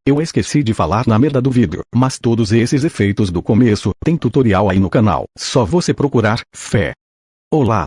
Eu esqueci de falar na merda do vídeo, mas todos esses efeitos do começo, tem tutorial aí no canal, só você procurar, fé. Olá,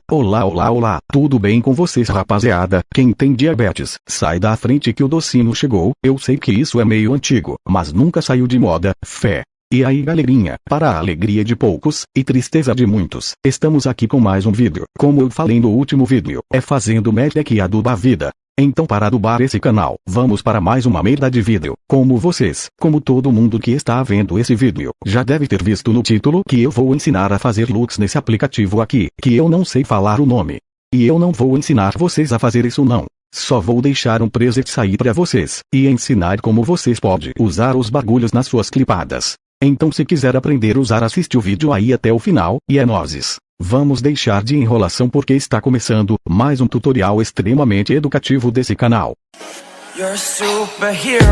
tudo bem com vocês rapaziada? Quem tem diabetes, sai da frente que o docinho chegou, eu sei que isso é meio antigo, mas nunca saiu de moda, fé. E aí galerinha, para a alegria de poucos, e tristeza de muitos, estamos aqui com mais um vídeo, como eu falei no último vídeo, é fazendo merda que aduba a vida. Então para adubar esse canal, vamos para mais uma merda de vídeo, como todo mundo que está vendo esse vídeo, já deve ter visto no título que eu vou ensinar a fazer looks nesse aplicativo aqui, que eu não sei falar o nome. E eu não vou ensinar vocês a fazer isso não. Só vou deixar um preset sair para vocês, e ensinar como vocês podem usar os bagulhos nas suas clipadas. Então se quiser aprender a usar assiste o vídeo aí até o final, e é nóis. Vamos deixar de enrolação porque está começando mais um tutorial extremamente educativo desse canal. You're a superhero.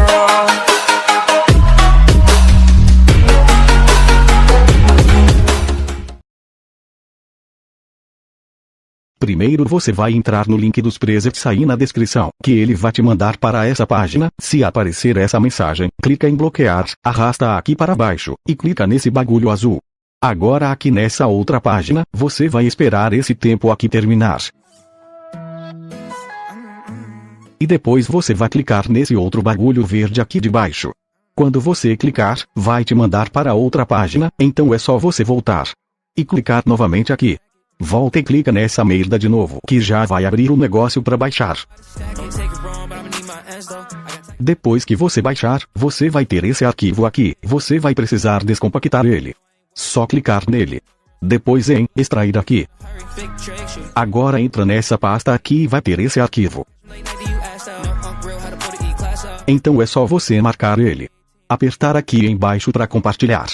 Primeiro você vai entrar no link dos presets aí na descrição, que ele vai te mandar para essa página. Se aparecer essa mensagem, clica em bloquear, arrasta aqui para baixo, e clica nesse bagulho azul. Agora aqui nessa outra página, você vai esperar esse tempo aqui terminar. E depois você vai clicar nesse outro bagulho verde aqui de baixo. Quando você clicar, vai te mandar para outra página, então é só você voltar. E clicar novamente aqui. Volta e clica nessa merda de novo, que já vai abrir o negócio para baixar. Depois que você baixar, você vai ter esse arquivo aqui, você vai precisar descompactar ele. Só clicar nele. Depois em extrair aqui. Agora entra nessa pasta aqui e vai ter esse arquivo. Então é só você marcar ele. Apertar aqui embaixo para compartilhar.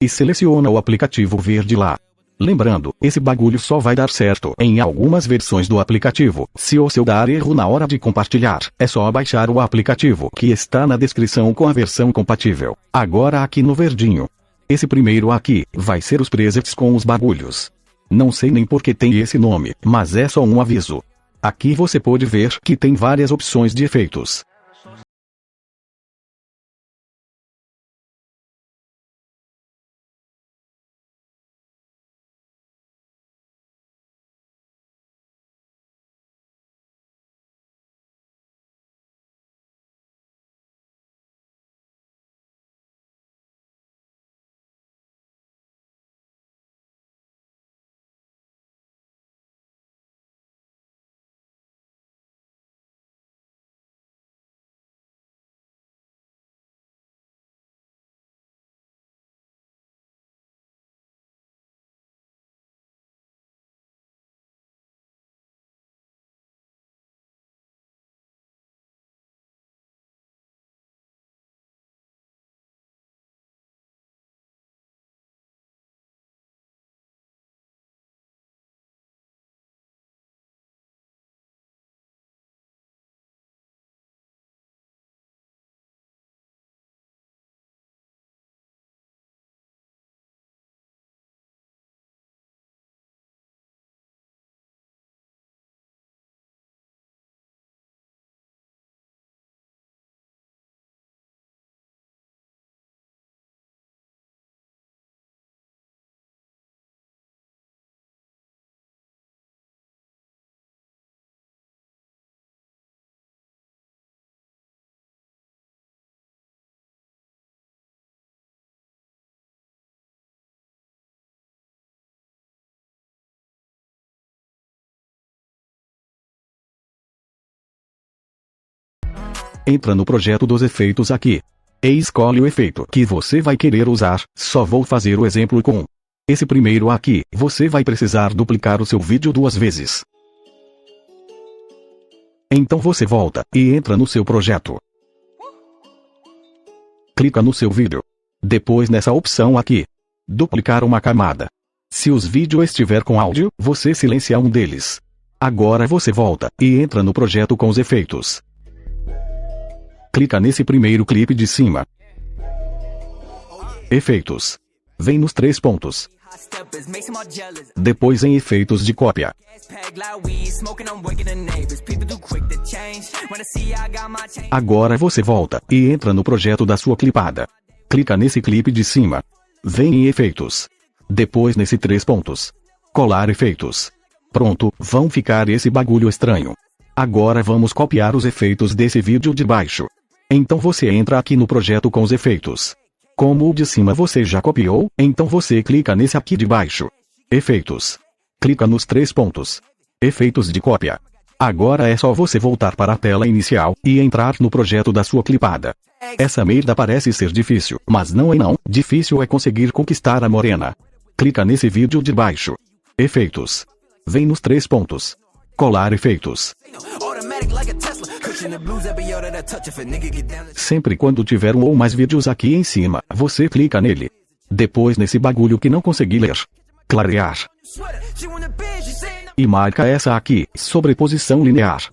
E seleciona o aplicativo verde lá. Lembrando, esse bagulho só vai dar certo em algumas versões do aplicativo. Se o seu dar erro na hora de compartilhar, é só baixar o aplicativo que está na descrição com a versão compatível. Agora aqui no verdinho. Esse primeiro aqui, vai ser os presets com os bagulhos. Não sei nem por que tem esse nome, mas é só um aviso. Aqui você pode ver que tem várias opções de efeitos. Entra no projeto dos efeitos aqui. E escolhe o efeito que você vai querer usar, só vou fazer o exemplo com Esse primeiro aqui, você vai precisar duplicar o seu vídeo 2 vezes. Então você volta e entra no seu projeto. Clica no seu vídeo. Depois nessa opção aqui. Duplicar uma camada. Se os vídeos estiver com áudio, você silencia um deles. Agora você volta e entra no projeto com os efeitos. Clica nesse primeiro clipe de cima. Efeitos. Vem nos 3 pontos. Depois em efeitos de cópia. Agora você volta e entra no projeto da sua clipada. Clica nesse clipe de cima. Vem em efeitos. Depois nesse 3 pontos. Colar efeitos. Pronto, vão ficar esse bagulho estranho. Agora vamos copiar os efeitos desse vídeo de baixo. Então você entra aqui no projeto com os efeitos. Como o de cima você já copiou, então você clica nesse aqui de baixo. Efeitos. Clica nos 3 pontos. Efeitos de cópia. Agora é só você voltar para a tela inicial e entrar no projeto da sua clipada. Essa merda parece ser difícil, mas não é não. Difícil é conseguir conquistar a morena. Clica nesse vídeo de baixo. Efeitos. Vem nos 3 pontos. Colar efeitos. Sempre quando tiver um ou mais vídeos aqui em cima, você clica nele. Depois nesse bagulho que não consegui ler. Clarear. E marca essa aqui, sobreposição linear.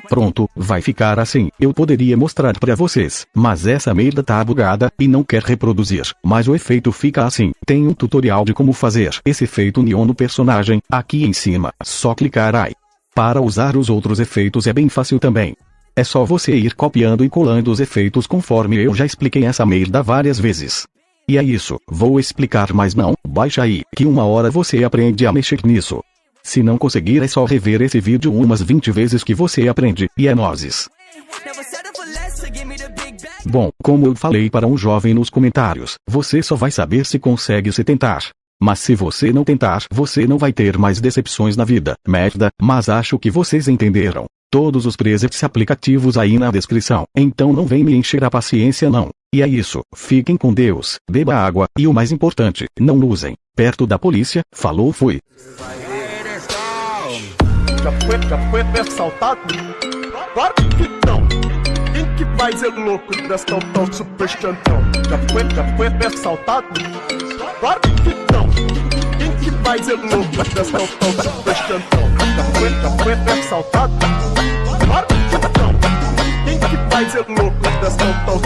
Pronto, vai ficar assim. Eu poderia mostrar pra vocês, mas essa merda tá bugada e não quer reproduzir. Mas o efeito fica assim. Tem um tutorial de como fazer esse efeito neon no personagem, aqui em cima. Só clicar aí. Para usar os outros efeitos é bem fácil também. É só você ir copiando e colando os efeitos conforme eu já expliquei essa merda várias vezes. E é isso, vou explicar mais não, baixa aí, que uma hora você aprende a mexer nisso. Se não conseguir é só rever esse vídeo umas 20 vezes que você aprende, e é nozes. Bom, como eu falei para um jovem nos comentários, você só vai saber se consegue se tentar. Mas se você não tentar, você não vai ter mais decepções na vida, merda, mas acho que vocês entenderam. Todos os presets aplicativos aí na descrição, então não vem me encher a paciência não. E é isso, fiquem com Deus, beba água, e o mais importante, não usem. Perto da polícia, falou fui. Já foi assaltado? Claro que não. Quem que vai ser louco dessa tal super chantão? Já foi assaltado? Claro que não. Quem que vai ser louco dessa tal super chantão? Já foi assaltado? Claro que não. Quem que vai ser louco dessa tal